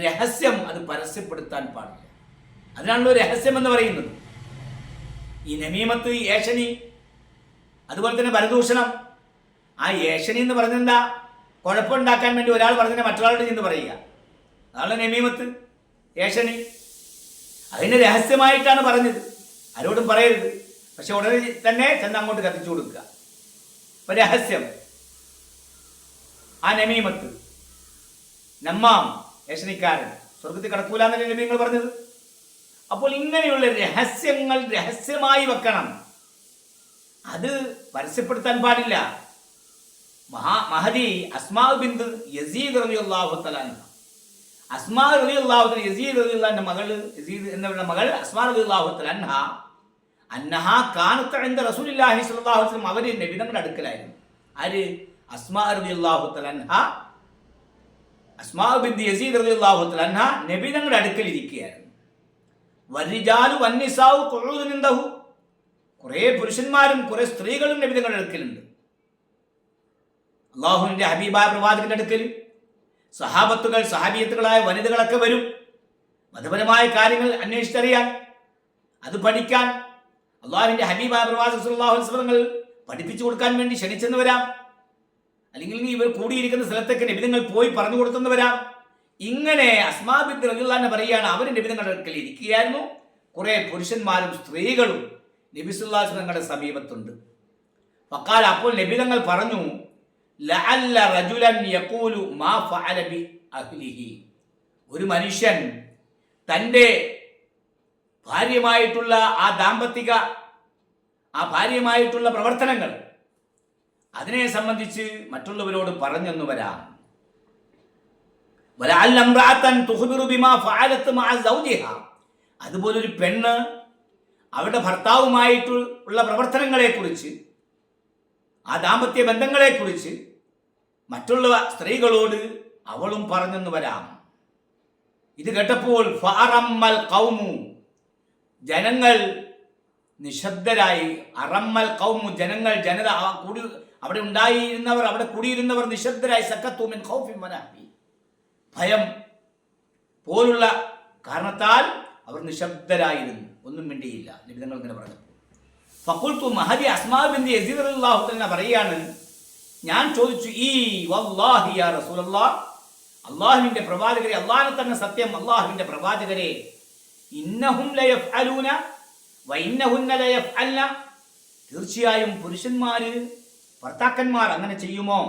രഹസ്യം അത് പരസ്യപ്പെടുത്താൻ പാടില്ല. അതിനാണല്ലോ രഹസ്യം എന്ന് പറയുന്നത്. ഈ നമീമത്ത്, ഏഷണി, അതുപോലെ തന്നെ പരദൂഷണം. ആ ഏഷണി എന്ന് പറഞ്ഞെന്താ? കുഴപ്പമുണ്ടാക്കാൻ വേണ്ടി ഒരാൾ പറഞ്ഞതിനെ മറ്റൊരാളുടെ ചെന്ന് പറയുക. അതാണ് നമീമത്ത്, ഏഷണി. അതിന് രഹസ്യമായിട്ടാണ് പറഞ്ഞത്, ആരോടും പറയരുത്. പക്ഷെ ഉടനെ തന്നെ ചെന്ന് അങ്ങോട്ട് കത്തിച്ചു കൊടുക്കുക. അപ്പൊ രഹസ്യം, ആ നമീമത്ത്, നമ്മാം, ഏഷണിക്കാരൻ സ്വർഗത്തിൽ കടക്കൂല എന്നല്ലേ നബിങ്ങൾ പറഞ്ഞത്. അപ്പോൾ ഇങ്ങനെയുള്ള രഹസ്യങ്ങൾ രഹസ്യമായി വെക്കണം, അത് പരസ്യപ്പെടുത്താൻ പാടില്ല. മഹദി അസ്മാ ബിന്ത് യസീദ് റളിയല്ലാഹു തആല അൻഹ, അസ്മാ റളിയല്ലാഹു തആല യസീദ് റളിയല്ലാഹുവിന്റെ മകൾ, യസീദ് എന്നവരുടെ മകൾ അസ്മാ റളിയല്ലാഹു തആല അൻഹ കാനത്ത് ഇൻദ റസൂലുള്ളാഹി സ്വല്ലല്ലാഹു അലൈഹി വസല്ലം, അവര് നബി തങ്ങളുടെ അടുക്കലായിരുന്നു. ആര്? അസ്മാ റളിയല്ലാഹു തആല അൻഹ, അസ്മാ ബിന്ത് യസീദ് റളിയല്ലാഹു തആല അൻഹ നബി തങ്ങളുടെ അടുക്കൽ ഇരിക്കുകയായിരുന്നു. വരിജാലു വന്നിസാഉ ഖുഊദുൻ ഇൻദഹു, കുറേ പുരുഷന്മാരും കുറേ സ്ത്രീകളും നബി തങ്ങളുടെ അടുക്കലുണ്ട്. അള്ളാഹുവിന്റെ ഹബീബായ പ്രവാചകന്റെ അടുക്കൽ സഹാബത്തുകൾ, സഹാബിയത്തുകളായ വനിതകളൊക്കെ വരും. മതപരമായ കാര്യങ്ങൾ അന്വേഷിച്ചറിയാൻ, അത് പഠിക്കാൻ, അള്ളാഹുവിന്റെ ഹബീബായ പ്രവാചകൻ സല്ലല്ലാഹു അലൈഹി വസല്ലം പഠിപ്പിച്ചു കൊടുക്കാൻ വേണ്ടി ക്ഷണിച്ചെന്ന് വരാം. അല്ലെങ്കിൽ ഇവർ കൂടിയിരിക്കുന്ന സ്ഥലത്തേക്ക് നബിതങ്ങൾ പോയി പറഞ്ഞു കൊടുത്തെന്ന് വരാം. ഇങ്ങനെ അസ്മാ ബിന്ത് റളിയല്ലാഹു അൻഹ പറയുകയാണ്, അവർ നബിതങ്ങളുടെ അടുക്കൽ ഇരിക്കുകയായിരുന്നു. കുറെ പുരുഷന്മാരും സ്ത്രീകളും നബി സല്ലല്ലാഹു അലൈഹി വസല്ലം സമീപത്തുണ്ട്. ഫഖാല, അപ്പോൾ നബിതങ്ങൾ പറഞ്ഞു, ലഅല്ല റജുലൻ യഖൂലു മാ ഫഅല ബി അഹ്ലിഹി, ഒരു മനുഷ്യൻ തൻ്റെ ഭാര്യമായിട്ടുള്ള ആ ഭാര്യമായിട്ടുള്ള പ്രവർത്തനങ്ങൾ, അതിനെ സംബന്ധിച്ച് മറ്റുള്ളവരോട് പറഞ്ഞെന്നു വരാം. വലഅല്ല ഇംറഅതൻ തുഖ്ബിറു ബിമാ ഫഅലത് മഅ സൗജിഹാ, അതുപോലൊരു പെണ്ണ് അവരുടെ ഭർത്താവുമായിട്ടുള്ള പ്രവർത്തനങ്ങളെക്കുറിച്ച്, ആ ദാമ്പത്യ ബന്ധങ്ങളെക്കുറിച്ച് മറ്റുള്ള സ്ത്രീകളോട് അവളും പറഞ്ഞെന്ന് വരാം. ഇത് കേട്ടപ്പോൾ ഫഅറമ്മൽ ഖൗമു, ജനങ്ങൾ നിശബ്ദരായി. അറമ്മൽ ഖൗമു, ജനത കൂടി അവിടെ ഉണ്ടായിരുന്നവർ, അവിടെ കൂടിയിരുന്നവർ നിശബ്ദരായി. സക്കത്തു മിൻ ഖൗഫിൻ വനഹ്ബി, ഭയം പോലുള്ള കാരണത്താൽ അവർ നിശബ്ദരായിരുന്നു, ഒന്നും മിണ്ടിയില്ല. നബി തങ്ങൾ ഇങ്ങനെ പറഞ്ഞു. ഫഖുൽതു, മഹദി അസ്മാ ബിന്ത് യസീദ് റളിയല്ലാഹു തആല പറയാണ്, ഞാൻ ചോദിച്ചു, ഈ വല്ലാഹി യാ റസൂലല്ലാഹ്, അല്ലാഹുവിന്റെ പ്രവാചകരെ, അല്ലാഹുവിനെ തന്നെ സത്യം, അല്ലാഹുവിന്റെ പ്രവാചകരെ, ഇന്നഹും ലയഫ്അലൂന വഇന്നഹുന്ന ലയഫ്അൽന, തീർച്ചയായും പുരുഷന്മാര്, ഭർത്താക്കന്മാർ അങ്ങനെ ചെയ്യുമോ,